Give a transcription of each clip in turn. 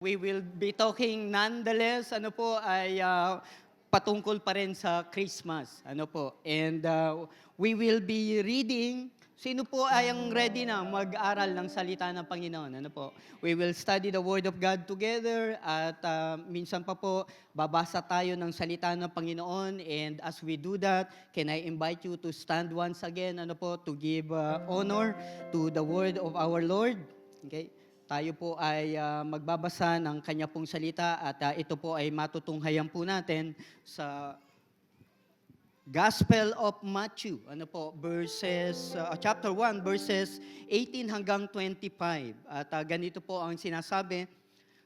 We will be talking nonetheless, patungkol pa rin sa Christmas, we will be reading. Sino po ay ang ready na mag-aral ng salita ng Panginoon? We will study the Word of God together at minsan pa po babasa tayo ng salita ng Panginoon, and as we do that, can I invite you to stand once again, to give honor to the Word of our Lord. Okay? Tayo po ay magbabasa ng kanya pong salita at ito po ay matutunghayan po natin sa Gospel of Matthew, chapter 1, verses 18 hanggang 25. At ganito po ang sinasabi,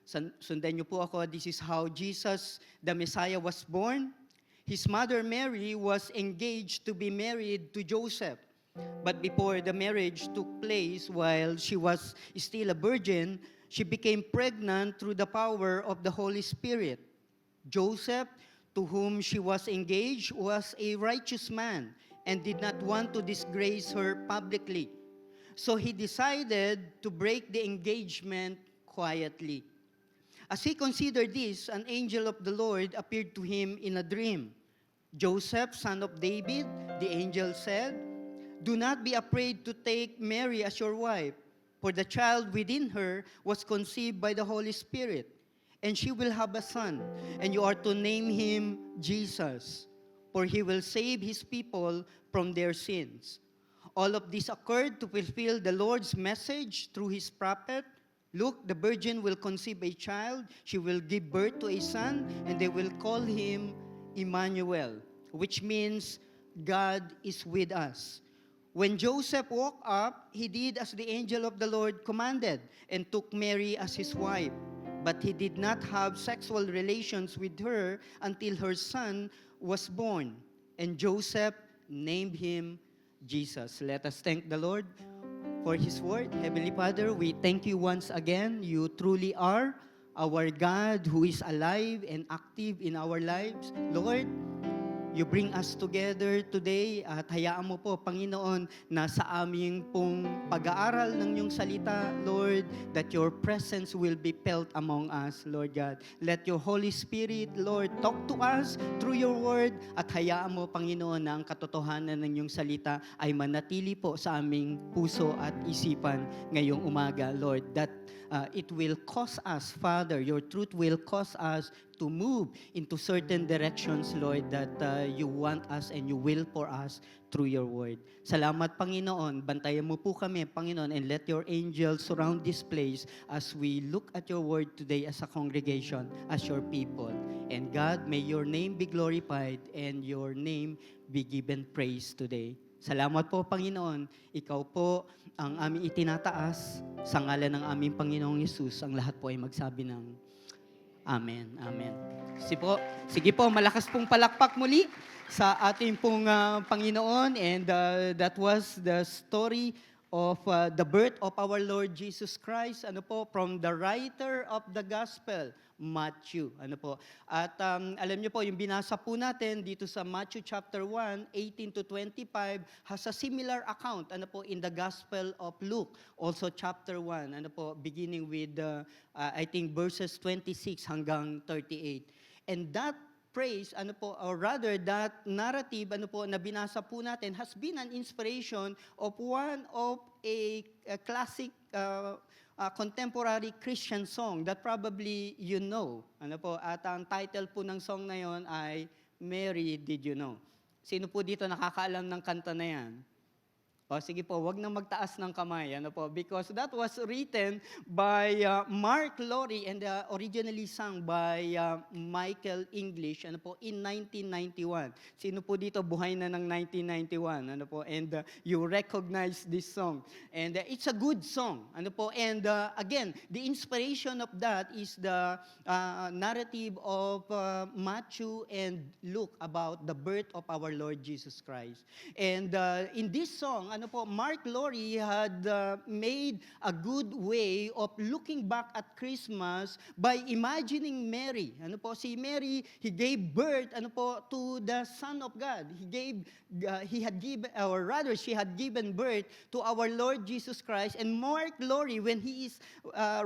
sundan niyo po ako, this is how Jesus, the Messiah, was born. His mother Mary was engaged to be married to Joseph. But before the marriage took place, while she was still a virgin, she became pregnant through the power of the Holy Spirit. Joseph, to whom she was engaged, was a righteous man and did not want to disgrace her publicly. So he decided to break the engagement quietly. As he considered this, an angel of the Lord appeared to him in a dream. Joseph, son of David, the angel said, "Do not be afraid to take Mary as your wife, for the child within her was conceived by the Holy Spirit, and she will have a son, and you are to name him Jesus, for he will save his people from their sins." All of this occurred to fulfill the Lord's message through his prophet. "Look, the virgin will conceive a child, she will give birth to a son, and they will call him Emmanuel," which means God is with us. When Joseph woke up, he did as the angel of the Lord commanded and took Mary as his wife. But he did not have sexual relations with her until her son was born, and Joseph named him Jesus. Let us thank the Lord for his word. Heavenly Father, we thank you once again. You truly are our God who is alive and active in our lives. Lord, you bring us together today at hayaan mo po, Panginoon, na sa aming pong pag-aaral ng iyong salita, Lord, that your presence will be felt among us, Lord God. Let your Holy Spirit, Lord, talk to us through your word at hayaan mo, Panginoon, na ang katotohanan ng iyong salita ay manatili po sa aming puso at isipan ngayong umaga, Lord, that it will cause us, Father, your truth will cause us to move into certain directions, Lord, that you want us and you will for us through your word. Salamat, Panginoon. Bantayan mo po kami, Panginoon, and let your angels surround this place as we look at your word today as a congregation, as your people. And God, may your name be glorified and your name be given praise today. Salamat po, Panginoon. Ikaw po ang aming itinataas sa ngalan ng aming Panginoong Yesus. Ang lahat po ay magsabi ng Amen. Amen. Sige po, malakas pong palakpak muli sa ating pong Panginoon. And that was the story of the birth of our Lord Jesus Christ. From the writer of the Gospel, Matthew. At alam niyo po, yung binasa po natin dito sa Matthew chapter 1, 18 to 25, has a similar account, in the Gospel of Luke, also chapter 1, beginning with, I think, verses 26 hanggang 38. And that praise, or rather that narrative, na binasa po natin, has been an inspiration of one of a classic contemporary Christian song that probably you know. At ang title po ng song na yon ay Mary, Did You Know? Sino po dito nakakaalam ng kanta na yan? O sige po, wag na magtaas ng kamay, because that was written by Mark Lowry and originally sung by Michael English, in 1991. Sino po dito buhay na ng 1991, and you recognize this song. And it's a good song, and again, the inspiration of that is the narrative of Matthew and Luke about the birth of our Lord Jesus Christ. And in this song, ano po, Mark Laurie had made a good way of looking back at Christmas by imagining Mary. Ano po, si Mary, he gave birth, ano po, to the Son of God. He had given, or rather, she had given birth to our Lord Jesus Christ. And Mark Laurie, when he is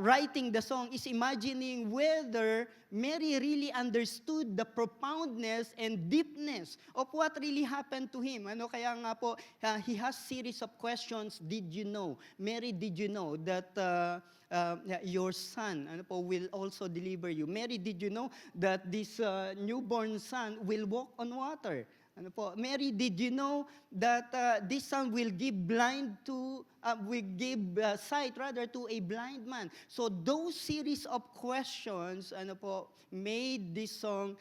writing the song, is imagining whether Mary really understood the profoundness and deepness of what really happened to him. Ano kaya nga po, he has series of questions. Did you know? Mary, did you know that your son ano po, will also deliver you? Mary, did you know that this newborn son will walk on water? Ano po, Mary, did you know that this son will give sight rather to a blind man? So those series of questions, ano po, made this song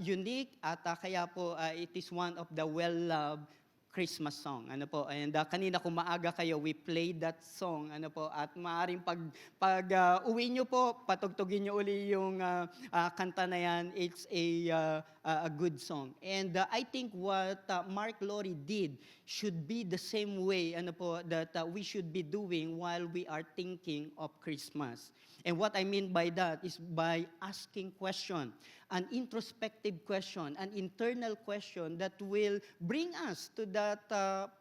unique at kaya po it is one of the well-loved Christmas song. Ano po, and kanina kung maaga kayo, we played that song. Ano po, at maaaring pag uwi nyo po, patugtugin nyo uli yung kanta na yan. It's a good song. And I think what Mark Laurie did should be the same way, ano po, that we should be doing while we are thinking of Christmas. And what I mean by that is by asking question, an introspective question, an internal question that will bring us to that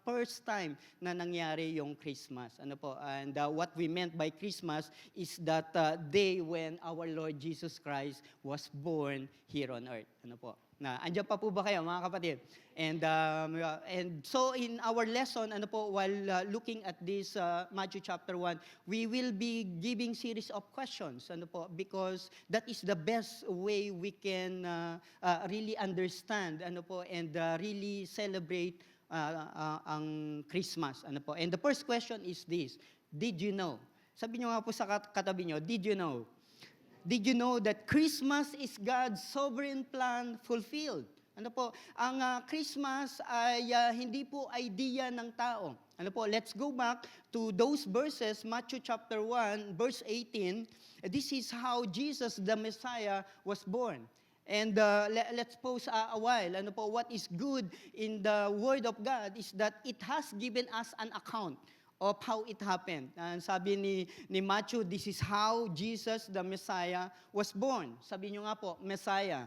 first time na nangyari yung Christmas. Ano po? And what we meant by Christmas is that day when our Lord Jesus Christ was born here on earth. Ano po? Andyan pa po ba kayo, mga kapatid? And so in our lesson, ano po, while looking at this Matthew chapter 1, we will be giving series of questions, ano po, because that is the best way we can really understand, ano po, and really celebrate ang Christmas, ano po. And the first question is this: did you know? Sabi nyo nga po sa katabi nyo, did you know? Did you know that Christmas is God's sovereign plan fulfilled? Ano po, ang Christmas ay hindi po idea ng tao. Ano po, let's go back to those verses, Matthew chapter 1, verse 18. This is how Jesus, the Messiah, was born. And let's pause a while. Ano po, what is good in the Word of God is that it has given us an account of how it happened. And sabi ni Matthew, this is how Jesus, the Messiah, was born. Sabi nyo nga po, Messiah.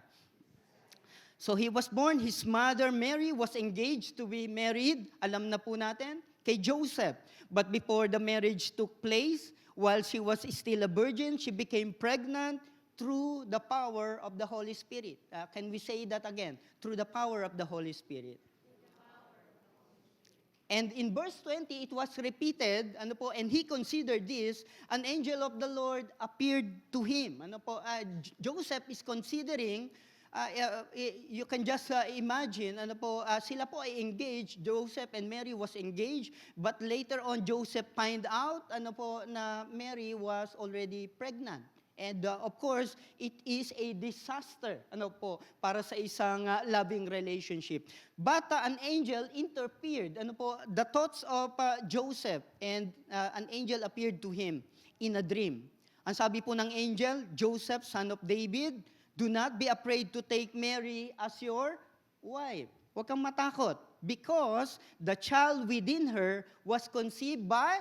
So he was born, his mother Mary was engaged to be married, alam na po natin, kay Joseph. But before the marriage took place, while she was still a virgin, she became pregnant through the power of the Holy Spirit. Can we say that again? Through the power of the Holy Spirit. And in verse 20, it was repeated, ano po, and he considered this, an angel of the Lord appeared to him. Ano po, Joseph is considering, you can just imagine, ano po, sila po ay engaged, Joseph and Mary was engaged, but later on, Joseph find out, ano po, na Mary was already pregnant. And of course, it is a disaster, ano po, para sa isang loving relationship. But an angel interfered, ano po, the thoughts of Joseph, and an angel appeared to him in a dream. Ang sabi po ng angel, Joseph, son of David, do not be afraid to take Mary as your wife. Huwag kang matakot, because the child within her was conceived by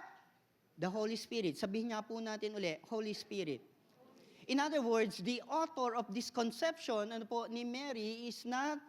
the Holy Spirit. Sabihin nga po natin uli, Holy Spirit. In other words, the author of this conception, ano po, ni Mary is not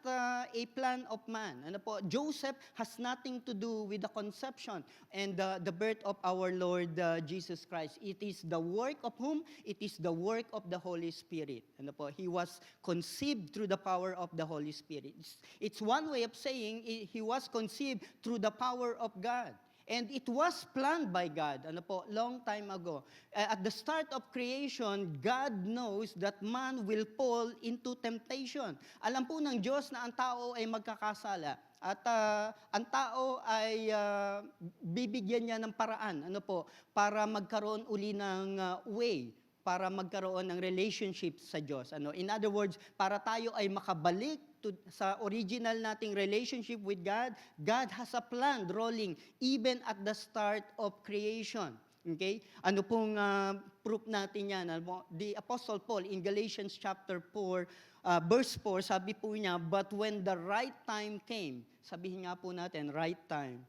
a plan of man. Ano po, Joseph has nothing to do with the conception and the birth of our Lord Jesus Christ. It is the work of whom? It is the work of the Holy Spirit. Ano po, he was conceived through the power of the Holy Spirit. It's one way of saying he was conceived through the power of God. And it was planned by God, ano po, long time ago. At the start of creation, God knows that man will fall into temptation. Alam po ng Diyos na ang tao ay magkakasala. At ang tao ay bibigyan niya ng paraan, ano po, para magkaroon uli ng way, para magkaroon ng relationship sa Diyos. Ano? In other words, para tayo ay makabalik sa original nating relationship with God, God has a plan rolling even at the start of creation. Okay? Ano pong proof natin yan? The Apostle Paul in Galatians chapter 4, verse 4, sabi po niya, but when the right time came, sabihin nga po natin, right time.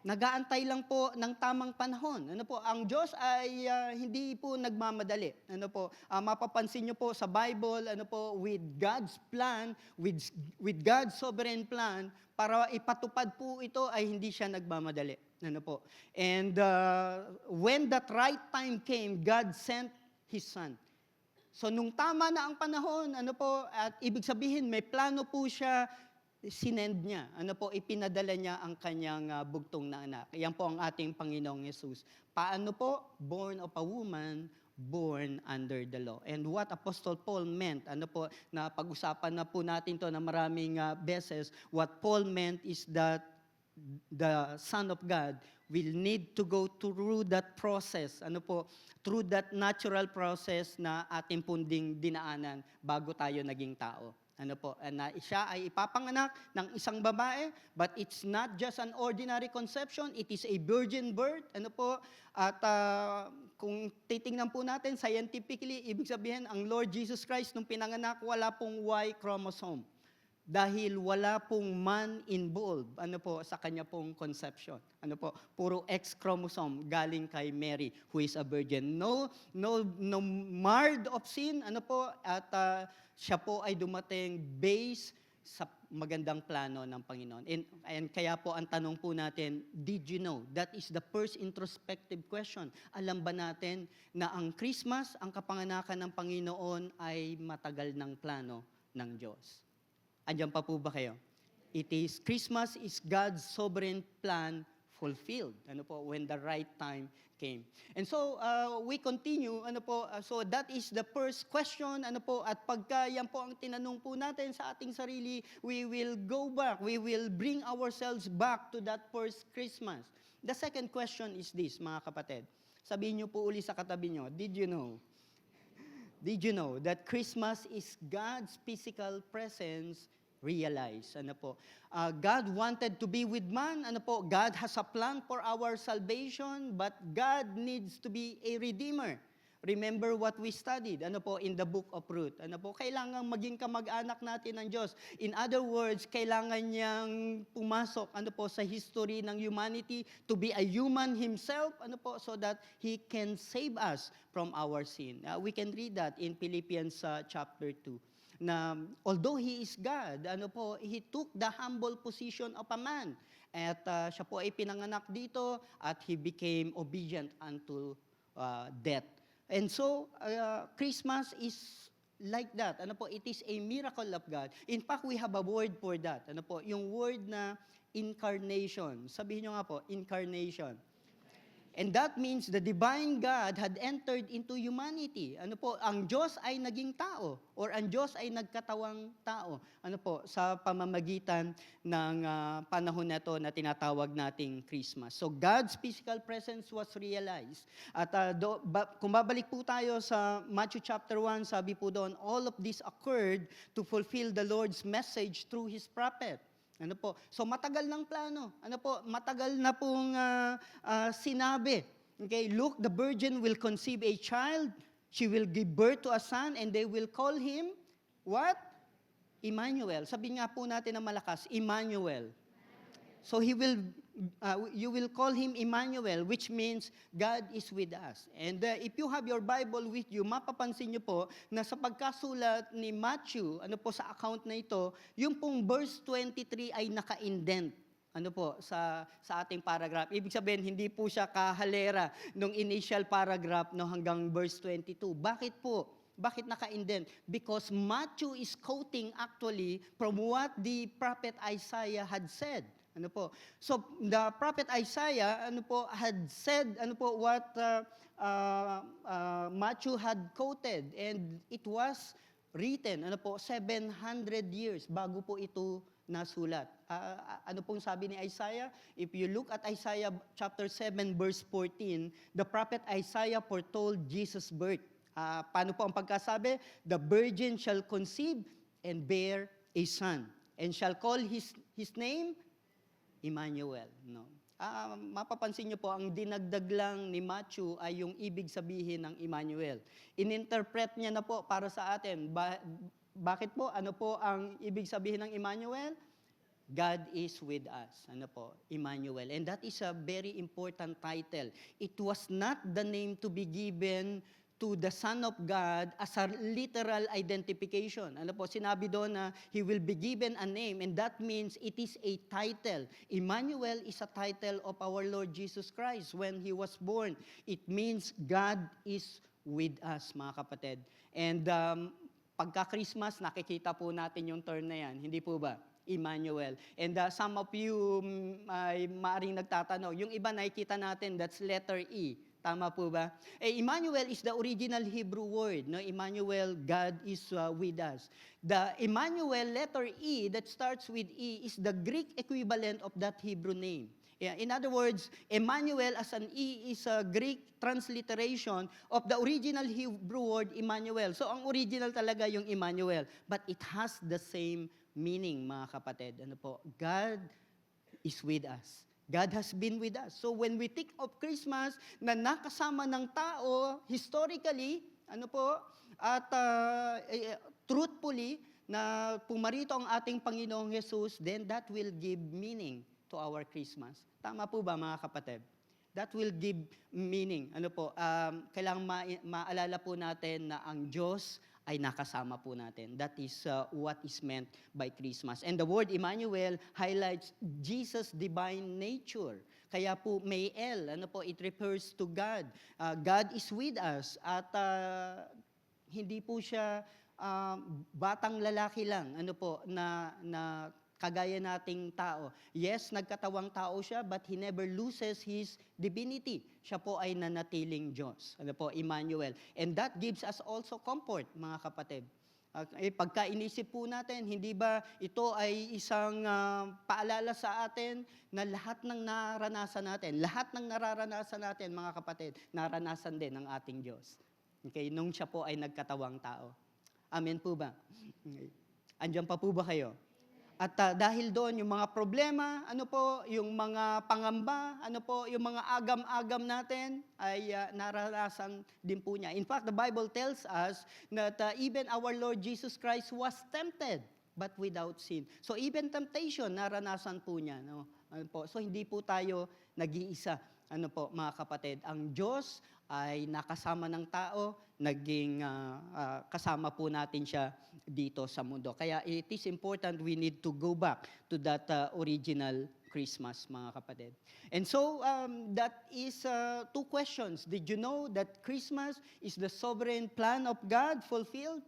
nag-aantay lang po ng tamang panahon. Ano po, ang Diyos ay hindi po nagmamadali. Ano po, mapapansin niyo po sa Bible, ano po, with God's plan, with God's sovereign plan, para ipatupad po ito ay hindi siya nagmamadali. Ano po. And when that right time came, God sent His Son. So nung tama na ang panahon, ano po, at ibig sabihin may plano po siya, sinend niya, ano po, ipinadala niya ang kanyang bugtong na anak. Yan po ang ating Panginoong Yesus. Paano po? Born of a woman, born under the law. And what Apostle Paul meant, ano po, na pag-usapan na po natin to na maraming beses, what Paul meant is that the Son of God will need to go through that process, ano po, through that natural process na ating punding dinaanan bago tayo naging tao. Ano po, na siya ay ipapanganak ng isang babae, but it's not just an ordinary conception, it is a virgin birth. Ano po, at kung titingnan po natin scientifically, ibig sabihin, ang Lord Jesus Christ nung pinanganak, wala pong Y chromosome. Dahil wala pong man involved, ano po, sa kanya pong conception. Ano po, puro X chromosome galing kay Mary, who is a virgin. No marred of sin, ano po, at siya po ay dumating based sa magandang plano ng Panginoon. And kaya po ang tanong po natin, did you know? That is the first introspective question. Alam ba natin na ang Christmas, ang kapanganakan ng Panginoon ay matagal ng plano ng Diyos? Andiyan pa po ba kayo? Christmas is God's sovereign plan fulfilled. Ano po, when the right time came. And so we continue, ano po, so that is the first question, ano po, at pagka yan po ang tinanong po natin sa ating sarili, we will go back, we will bring ourselves back to that first Christmas. The second question is this, mga kapatid. Sabihin niyo po uli sa katabi niyo, did you know? Did you know that Christmas is God's physical presence realized? Ano po? God wanted to be with man. Ano po? God has a plan for our salvation, but God needs to be a redeemer. Remember what we studied, ano po, in the book of Ruth. Ano po? Kailangan maging kamag-anak natin ng Diyos. In other words, kailangan niyang pumasok, ano po, sa history ng humanity to be a human himself, ano po, so that He can save us from our sin. We can read that in Philippians chapter 2. Na although He is God, ano po, He took the humble position of a man. At siya po ay pinanganak dito at He became obedient unto death. And so, Christmas is like that. Ano po, it is a miracle of God. In fact, we have a word for that. Ano po, yung word na incarnation. Sabihin nyo nga po, incarnation. And that means the divine God had entered into humanity. Ano po, ang Diyos ay naging tao or ang Diyos ay nagkatawang tao. Ano po, sa pamamagitan ng panahon na ito na tinatawag nating Christmas. So God's physical presence was realized. At kung babalik po tayo sa Matthew chapter 1, sabi po doon, all of this occurred to fulfill the Lord's message through His prophet. Ano po? So matagal ng plano. Ano po? Matagal na pong sinabi. Okay, look, the virgin will conceive a child, she will give birth to a son, and they will call him what? Emmanuel. Sabi nga po natin na malakas, Emmanuel. So you will call him Emmanuel, which means God is with us. And if you have your Bible with you, mapapansin niyo po na sa pagkasulat ni Matthew, ano po sa account na ito, yung pong verse 23 ay naka-indent. Ano po, sa ating paragraph. Ibig sabihin, hindi po siya kahalera nung initial paragraph no, hanggang verse 22. Bakit po? Bakit naka-indent? Because Matthew is quoting actually from what the prophet Isaiah had said. Ano po? So the prophet Isaiah ano po had said ano po what Matthew had quoted, and it was written ano po 700 years bago po ito nasulat. Ano pong sabi ni Isaiah? If you look at Isaiah chapter 7 verse 14, the prophet Isaiah foretold Jesus' birth. Paano po ang pagkasabi? The virgin shall conceive and bear a son, and shall call his name Emmanuel. No? Mapapansin niyo po, ang dinagdag lang ni Matthew ay yung ibig sabihin ng Emmanuel. Ininterpret niya na po para sa atin. Bakit po? Ano po ang ibig sabihin ng Emmanuel? God is with us. Ano po? Emmanuel. And that is a very important title. It was not the name to be given to the Son of God as a literal identification. Ano po? Sinabi doon na He will be given a name, and that means it is a title. Emmanuel is a title of our Lord Jesus Christ when He was born. It means God is with us, mga kapatid. And pagka-Christmas, nakikita po natin yung term na yan. Hindi po ba? Emmanuel. And some of you ay maaring nagtatanong, yung iba nakikita natin, that's letter E. Tama po ba? Emmanuel is the original Hebrew word. No? Emmanuel, God is with us. The Emmanuel letter E that starts with E is the Greek equivalent of that Hebrew name. Yeah, in other words, Emmanuel as an E is a Greek transliteration of the original Hebrew word Emmanuel. So ang original talaga yung Emmanuel, but it has the same meaning, mga kapatid. Ano po? God is with us. God has been with us. So when we think of Christmas na nakasama ng tao historically, ano po, at truthfully na pumarito ang ating Panginoong Jesus, then that will give meaning to our Christmas. Tama po ba, mga kapatid? That will give meaning. Ano po, kailangang maalala po natin na ang Diyos ay nakasama po natin. That is what is meant by Christmas. And the word Emmanuel highlights Jesus' divine nature. Kaya po may El, ano po, it refers to God. God is with us at hindi po siya batang lalaki lang, ano po, na kagaya nating tao. Yes, nagkatawang tao siya, but he never loses his divinity. Siya po ay nanatiling Diyos. Ano po, Emmanuel. And that gives us also comfort, mga kapatid. Pagka inisip po natin, hindi ba ito ay isang paalala sa atin na lahat ng naranasan natin, lahat ng nararanasan natin, mga kapatid, naranasan din ng ating Diyos. Okay, nung siya po ay nagkatawang tao. Amen po ba? Okay. Andiyan pa po ba kayo? At dahil doon, yung mga problema, ano po, yung mga pangamba, ano po, yung mga agam-agam natin, ay naranasan din po niya. In fact, the Bible tells us that even our Lord Jesus Christ was tempted, but without sin. So even temptation, naranasan po niya. No? Ano po? So hindi po tayo nag-iisa. Ano po, mga kapatid, ang Diyos ay nakasama ng tao, naging kasama po natin siya dito sa mundo. Kaya it is important we need to go back to that original Christmas, mga kapatid. And so, that is two questions. Did you know that Christmas is the sovereign plan of God fulfilled?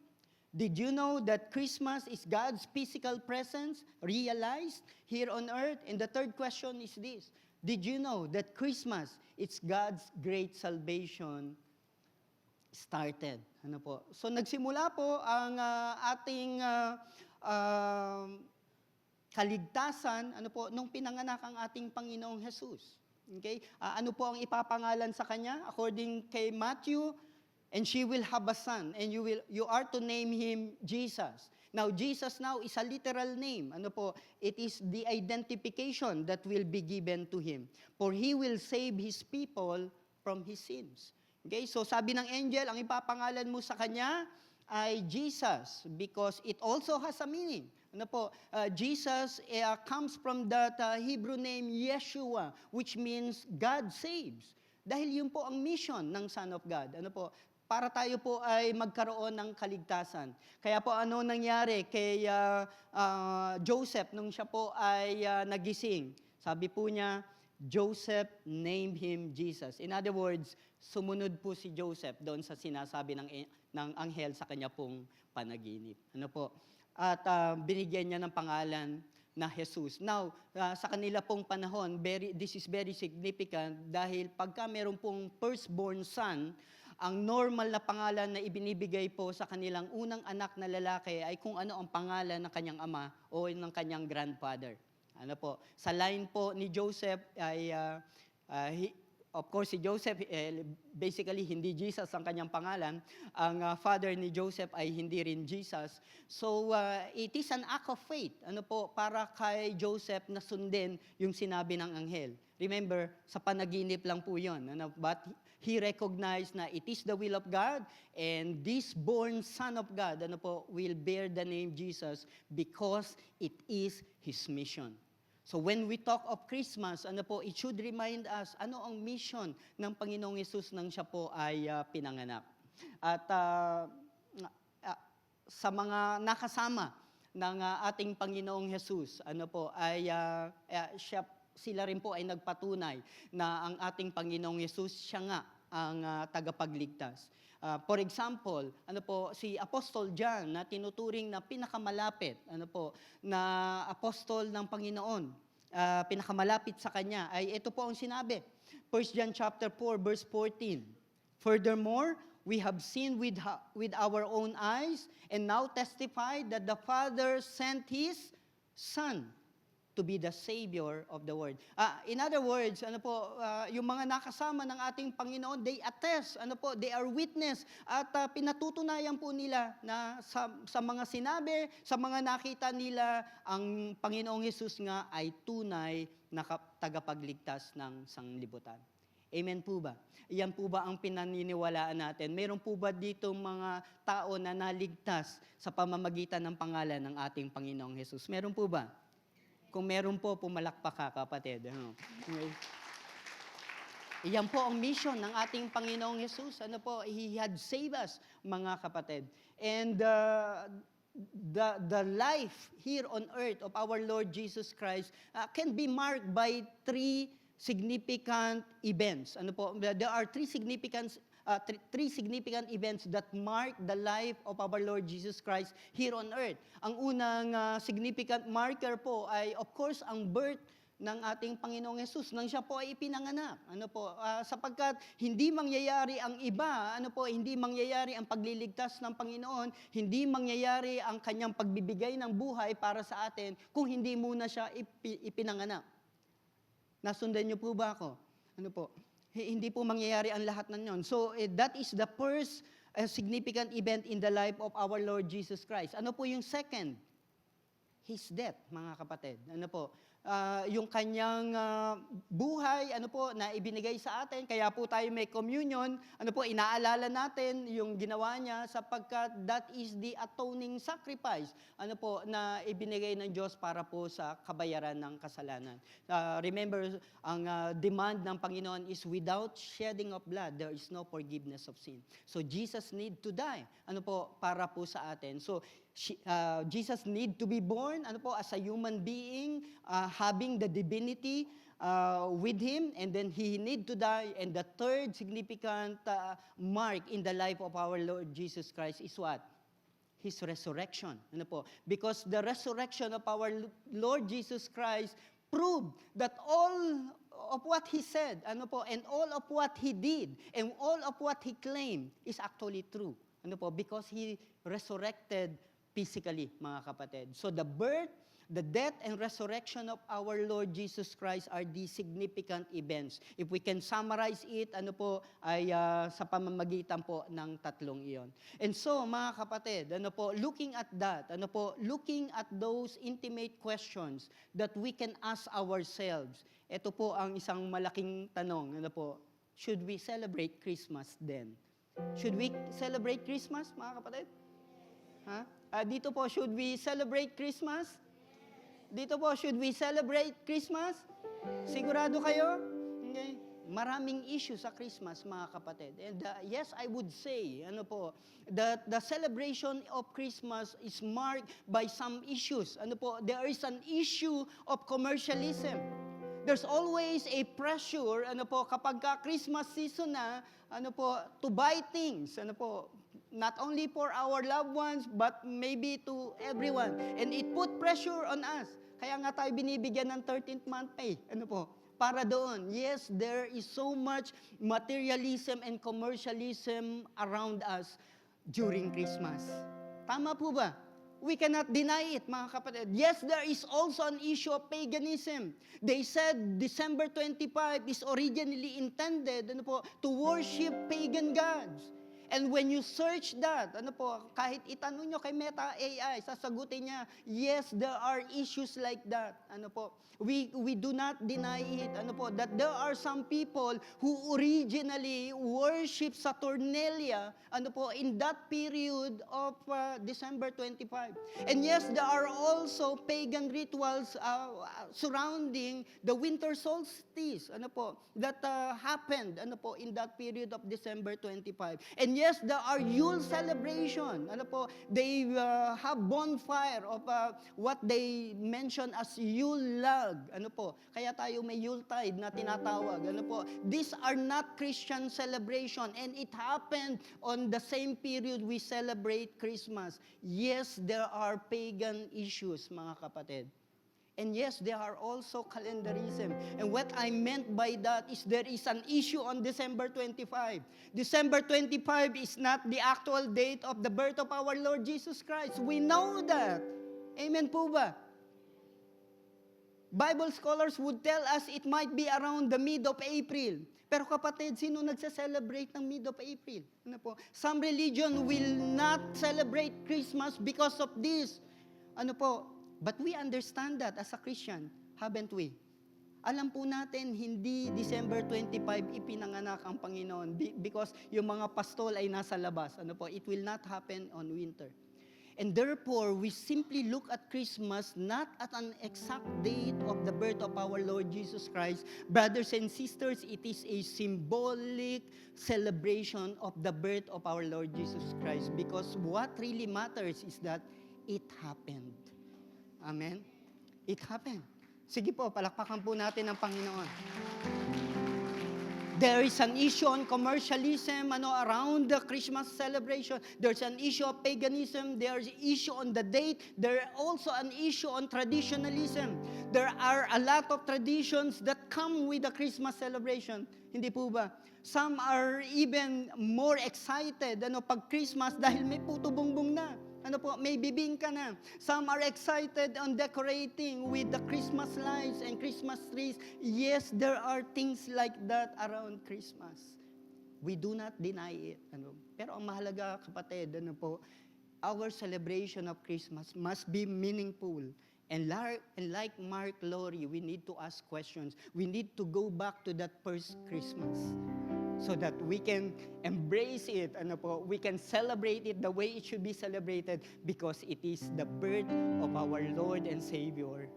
Did you know that Christmas is God's physical presence realized here on earth? And the third question is this. Did you know that Christmas, it's God's great salvation started? Ano po? So nagsimula po ang ating kaligtasan, ano po, nung pinanganak ang ating Panginoong Jesus. Okay? Ano po ang ipapangalan sa kanya? According kay Matthew, and she will have a son, and you are to name him Jesus. Now, Jesus now is a literal name. Ano po? It is the identification that will be given to him. For he will save his people from his sins. Okay? So sabi ng angel, ang ipapangalan mo sa kanya ay Jesus because it also has a meaning. Ano po? Jesus comes from that Hebrew name Yeshua, which means God saves. Dahil yun po ang mission ng Son of God. Ano po? Para tayo po ay magkaroon ng kaligtasan. Kaya po ano nangyari kay Joseph nung siya po ay nagising? Sabi po niya, Joseph named him Jesus. In other words, sumunod po si Joseph doon sa sinasabi ng anghel sa kanya pong panaginip. Ano po? At binigyan niya ng pangalan na Jesus. Now, sa kanila pong panahon, this is very significant dahil pagka meron pong firstborn son, ang normal na pangalan na ibinibigay po sa kanilang unang anak na lalaki ay kung ano ang pangalan ng kanyang ama o ng kanyang grandfather. Ano po? Sa line po ni Joseph ay, of course, si Joseph, basically hindi Jesus ang kanyang pangalan. Ang father ni Joseph ay hindi rin Jesus. So, it is an act of faith. Ano po? Para kay Joseph na sundin yung sinabi ng anghel. Remember, sa panaginip lang po yun. Ano? But he recognized na it is the will of God, and this born Son of God, will bear the name Jesus because it is His mission. So when we talk of Christmas, it should remind us, ano ang mission ng Panginoong Hesus nang siya po ay pinanganak. At sa mga nakasama ng ating Panginoong Hesus, sila rin po ay nagpatunay na ang ating Panginoong Hesus, siya nga ang tagapagligtas. For example, si Apostol John na tinuturing na pinakamalapit, na apostol ng Panginoon, pinakamalapit sa kanya, ay ito po ang sinabi. 1 John chapter 4 verse 14. Furthermore, we have seen with our own eyes and now testify that the Father sent His Son to be the Savior of the world. In other words, yung mga nakasama ng ating Panginoon, they attest, they are witness, at pinatutunayan po nila na sa mga sinabi, sa mga nakita nila, ang Panginoong Hesus nga ay tunay na tagapagligtas ng sanglibutan. Amen po ba? Iyan po ba ang pinaniniwalaan natin? Meron po ba dito mga tao na naligtas sa pamamagitan ng pangalan ng ating Panginoong Hesus? Meron po ba? Kung meron po, pumalakpak ka, kapatid. Okay. Iyan po ang mission ng ating Panginoong Hesus. He had saved us, mga kapatid. And the life here on earth of our Lord Jesus Christ can be marked by three significant events. There are three significant events that mark the life of our Lord Jesus Christ here on earth. Ang unang significant marker po ay, of course, ang birth ng ating Panginoong Hesus nang siya po ay ipinanganak. Sapagkat hindi mangyayari ang iba, hindi mangyayari ang pagliligtas ng Panginoon, hindi mangyayari ang kanyang pagbibigay ng buhay para sa atin kung hindi muna siya ipinanganak. Nasundan niyo po ba ako? Hindi po mangyayari ang lahat ng yon. So, that is the first significant event in the life of our Lord Jesus Christ. Ano po yung second? His death, mga kapatid. Yung kanyang buhay, na ibinigay sa atin. Kaya po tayo may communion. Inaalala natin yung ginawa niya sapagkat that is the atoning sacrifice. Na ibinigay ng Diyos para po sa kabayaran ng kasalanan. Remember, ang demand ng Panginoon is without shedding of blood, there is no forgiveness of sin. So Jesus need to die. Para po sa atin. So Jesus need to be born, as a human being, having the divinity with Him, and then He need to die. And the third significant mark in the life of our Lord Jesus Christ is what? His resurrection. Because the resurrection of our Lord Jesus Christ proved that all of what He said, and all of what He did, and all of what He claimed is actually true. Because He resurrected physically, mga kapatid. So the birth, the death, and resurrection of our Lord Jesus Christ are the significant events. If we can summarize it, ay sa pamamagitan po ng tatlong iyon. And so, mga kapatid, looking at that, looking at those intimate questions that we can ask ourselves, ito po ang isang malaking tanong, should we celebrate Christmas then? Should we celebrate Christmas, mga kapatid? Dito po, should we celebrate Christmas? Dito po, should we celebrate Christmas? Sigurado kayo? Okay. Maraming issue sa Christmas, mga kapatid. And yes, I would say, that the celebration of Christmas is marked by some issues. There is an issue of commercialism. There's always a pressure, kapag Christmas season na, to buy things, not only for our loved ones, but maybe to everyone. And it put pressure on us. Kaya nga tayo binibigyan ng 13th month pay. Para doon. Yes, there is so much materialism and commercialism around us during Christmas. Tama po ba? We cannot deny it, mga kapatid. Yes, there is also an issue of paganism. They said December 25 is originally intended to worship pagan gods. And when you search that, ano po, kahit itanong nyo kay Meta AI, sasagutin niya, yes, there are issues like that. Ano po, we do not deny it. Ano po, that there are some people who originally worship Saturnalia, ano po, in that period of December 25. And yes, there are also pagan rituals surrounding the winter solstice, ano po, that happened, ano po, in that period of December 25. And yes, there are Yule celebration, ano po, they have bonfire of what they mention as Yule log, ano po, kaya tayo may Yuletide na tinatawag, ano po. These are not Christian celebration, and it happened on the same period we celebrate Christmas. Yes, there are pagan issues, mga kapatid. And yes, there are also calendarism. And what I meant by that is there is an issue on December 25. December 25 is not the actual date of the birth of our Lord Jesus Christ. We know that. Amen po ba? Bible scholars would tell us it might be around the mid of April. Pero kapatid, sino nagsa-celebrate ng mid of April? Ano po? Some religion will not celebrate Christmas because of this. Ano po? But we understand that as a Christian, haven't we? Alam po natin, hindi December 25 ipinanganak ang Panginoon because yung mga pastol ay nasa labas. Ano po? It will not happen on winter. And therefore, we simply look at Christmas not at an exact date of the birth of our Lord Jesus Christ. Brothers and sisters, it is a symbolic celebration of the birth of our Lord Jesus Christ because what really matters is that it happened. Amen? It happened. Sige po, palakpakan po natin ang Panginoon. There is an issue on commercialism around the Christmas celebration. There's an issue of paganism. There's an issue on the date. There's also an issue on traditionalism. There are a lot of traditions that come with the Christmas celebration. Hindi po ba? Some are even more excited pag Christmas dahil may puto bongbong na. May bibingka na. Some are excited on decorating with the Christmas lights and Christmas trees. Yes, there are things like that around Christmas. We do not deny it. Pero ang mahalaga, kapatid, our celebration of Christmas must be meaningful. And like Mark Laurie, we need to ask questions. We need to go back to that first Christmas so that we can embrace it, we can celebrate it the way it should be celebrated because it is the birth of our Lord and Savior,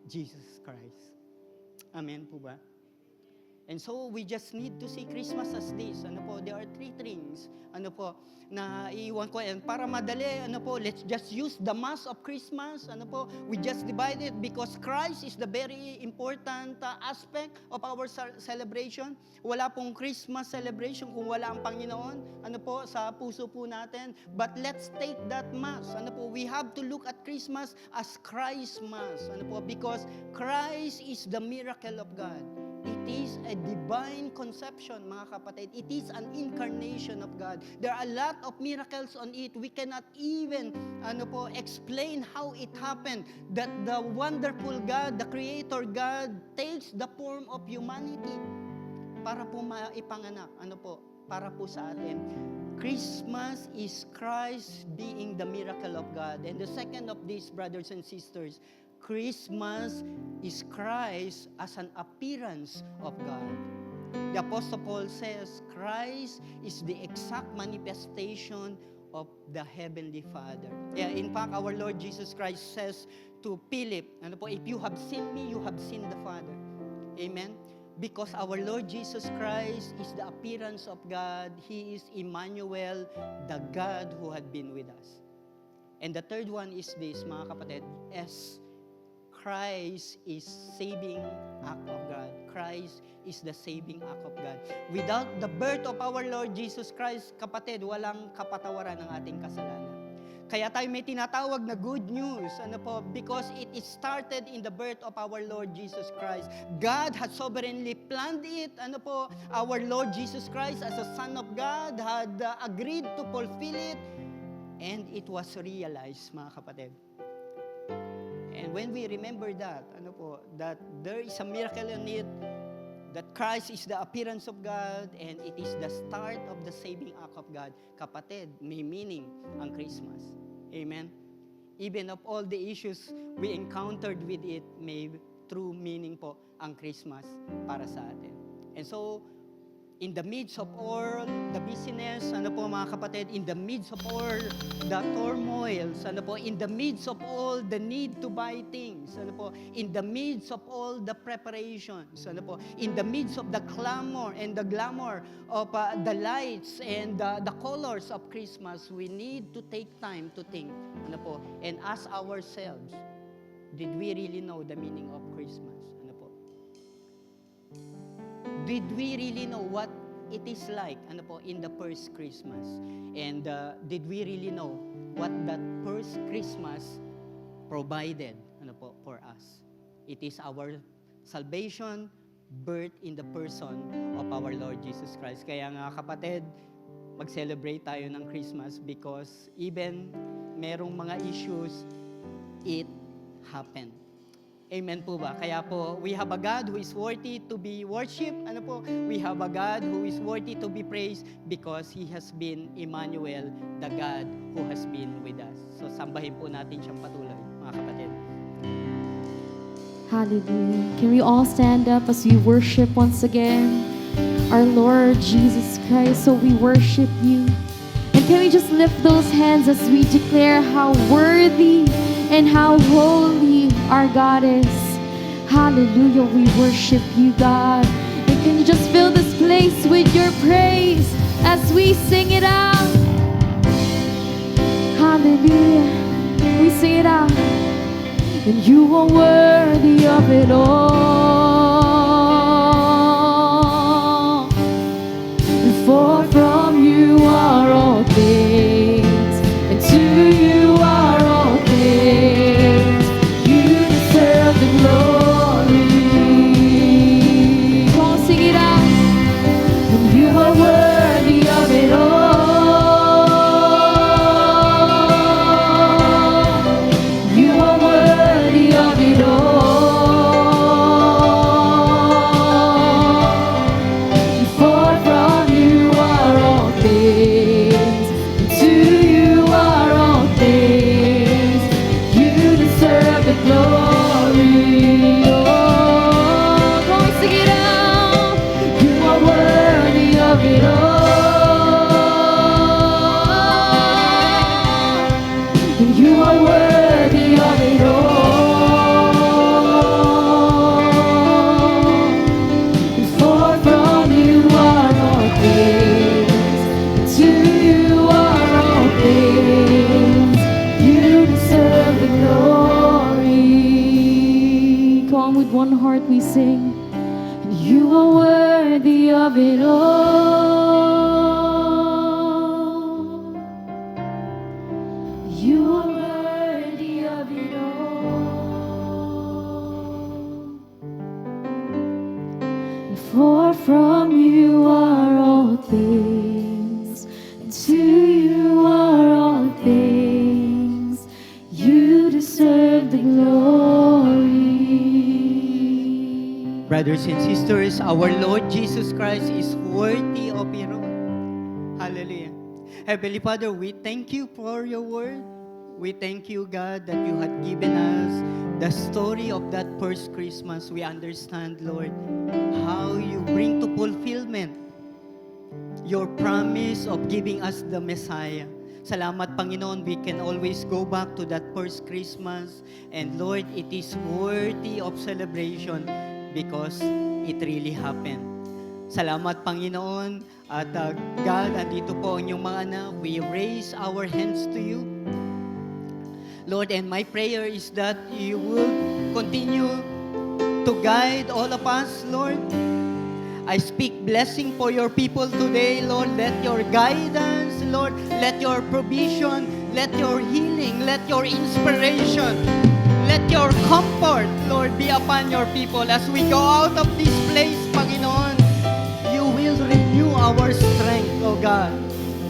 Jesus Christ. Amen po ba? And so, we just need to see Christmas as this. There are three things, na iiwan ko. And para madali, let's just use the Mass of Christmas. We just divide it because Christ is the very important aspect of our celebration. Wala pong Christmas celebration kung wala ang Panginoon, sa puso po natin. But let's take that Mass. We have to look at Christmas as Christ's Mass. Because Christ is the miracle of God. It is a divine conception, mga kapatid. It is an incarnation of God. There are a lot of miracles on it. We cannot even explain how it happened that the wonderful God, the Creator God, takes the form of humanity para po maipanganak. Para po sa atin. Christmas is Christ being the miracle of God. And the second of these, brothers and sisters, Christmas is Christ as an appearance of God. The Apostle Paul says, Christ is the exact manifestation of the Heavenly Father. Yeah, in fact, our Lord Jesus Christ says to Philip, if you have seen me, you have seen the Father. Amen? Because our Lord Jesus Christ is the appearance of God. He is Emmanuel, the God who had been with us. And the third one is this, mga kapatid, as Christ is saving act of God. Christ is the saving act of God. Without the birth of our Lord Jesus Christ, kapatid, walang kapatawaran ng ating kasalanan. Kaya tayo may tinatawag na good news, because it is started in the birth of our Lord Jesus Christ. God has sovereignly planned it, our Lord Jesus Christ as a Son of God had agreed to fulfill it, and it was realized, mga kapatid. And when we remember that, that there is a miracle in it, that Christ is the appearance of God and it is the start of the saving act of God. Kapatid, may meaning ang Christmas. Amen? Even of all the issues we encountered with it, may true meaning po ang Christmas para sa atin. And so, in the midst of all the busyness, mga kapatid, in the midst of all the turmoils, in the midst of all the need to buy things, in the midst of all the preparations, in the midst of the clamor and the glamour of the lights and the colors of Christmas, we need to take time to think, and ask ourselves, did we really know the meaning of Christmas? Did we really know what it is like in the first Christmas? And did we really know what that first Christmas provided for us? It is our salvation, birth in the person of our Lord Jesus Christ. Kaya nga kapatid, mag-celebrate tayo ng Christmas because even merong mga issues, it happened. Amen po ba? Kaya po, we have a God who is worthy to be worshipped. We have a God who is worthy to be praised because He has been Emmanuel, the God who has been with us. So, sambahin po natin siyang patuloy, mga kapatid. Hallelujah. Can we all stand up as we worship once again our Lord Jesus Christ? So we worship You. And can we just lift those hands as we declare how worthy and how holy our God is. Hallelujah, we worship You, God. And can you just fill this place with Your praise as we sing it out? Hallelujah, we sing it out. And You are worthy of it all. For from You are all things, and to You are all things. You deserve the glory. Come on, sing it out. And You are worthy of it all. You are worthy of it all. For from You are all things, and to You are all things. You deserve the glory. Oh, come on, sing it out. You are worthy of it all. And You are worthy of it all. For from You are all things, and to You are all things. You deserve the glory. Come on, with one heart we sing. And You are worthy of it all. You are worthy of it all. For from You are all things, and to You are all things. You deserve the glory. Brothers and sisters, our Lord Jesus Christ is worthy of it all. Hallelujah. Heavenly Father, we thank You for Your word. We thank You, God, that You had given us the story of that first Christmas. We understand, Lord, how You bring to fulfillment Your promise of giving us the Messiah. Salamat, Panginoon, we can always go back to that first Christmas. And Lord, it is worthy of celebration because it really happened. Salamat, Panginoon. At God, andito po ang inyong mga anak. We raise our hands to You. Lord, and my prayer is that You will continue to guide all of us, Lord. I speak blessing for Your people today, Lord. Let Your guidance, Lord, let Your provision, let Your healing, let Your inspiration, let Your comfort, Lord, be upon Your people. As we go out of this place, Panginoon, You will renew our strength, O God.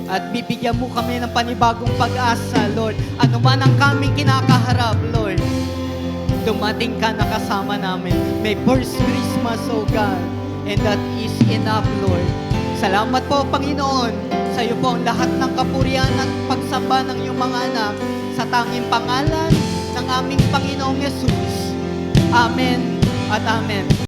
At bibigyan Mo kami ng panibagong pag-asa, Lord. Ano man ang kaming kinakaharap, Lord, dumating Ka na kasama namin. May first Christmas, O God. And that is enough, Lord. Salamat po, Panginoon. Sa iyo po ang lahat ng kapurihan at pagsamba ng iyong mga anak sa tanging pangalan ng aming Panginoong Yesus. Amen at amen.